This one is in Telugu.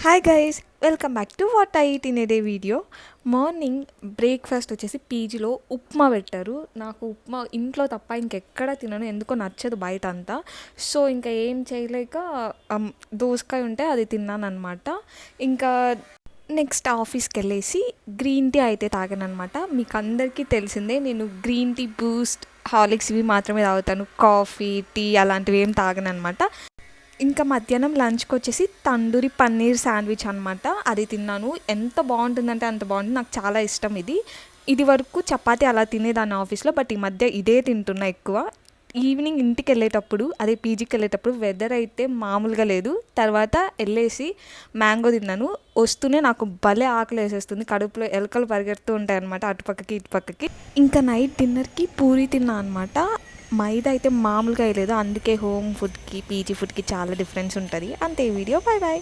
Hi guys, welcome back to what I eat in a day video. Morning breakfast వచ్చేసి పీజీలో ఉప్మా పెట్టారు. నాకు ఉప్మా ఇంట్లో తప్ప ఇంకెక్కడ తినను, ఎందుకో నచ్చదు బయట అంతా. సో ఇంకా ఏం చేయలేక దోసకాయ ఉంటే అది తిన్నాను అనమాట. ఇంకా నెక్స్ట్ ఆఫీస్కి వెళ్ళేసి గ్రీన్ టీ అయితే తాగాను అనమాట. మీకు అందరికీ తెలిసిందే, నేను గ్రీన్ టీ, బూస్ట్, హార్లిక్స్ ఇవి మాత్రమే తాగుతాను. కాఫీ, టీ అలాంటివి ఏం తాగను అనమాట. ఇంకా మధ్యాహ్నం లంచ్కి వచ్చేసి తందూరి పన్నీర్ శాండ్విచ్ అనమాట. అది తిన్నాను. ఎంత బాగుంటుందంటే అంత బాగుంటుంది. నాకు చాలా ఇష్టం ఇది. ఇది వరకు చపాతీ అలా తినేదాన్ని ఆఫీస్లో, బట్ ఈ మధ్య ఇదే తింటున్నా ఎక్కువ. ఈవినింగ్ ఇంటికి వెళ్ళేటప్పుడు, అదే పీజీకి వెళ్ళేటప్పుడు వెదర్ అయితే మామూలుగా లేదు. తర్వాత వెళ్ళేసి మ్యాంగో తిన్నాను. వస్తూనే నాకు భలే ఆకలి వేసేస్తుంది, కడుపులో ఎలకలు పరిగెడుతూ ఉంటాయి అనమాట, అటుపక్కకి ఇటుపక్కకి. ఇంకా నైట్ డిన్నర్కి పూరి తిన్నా అనమాట. మైదా అయితే మామూలుగా వేయలేదు, అందుకే హోమ్ ఫుడ్కి పీజీ ఫుడ్కి చాలా డిఫరెన్స్ ఉంటుంది. అంతే వీడియో. Bye bye.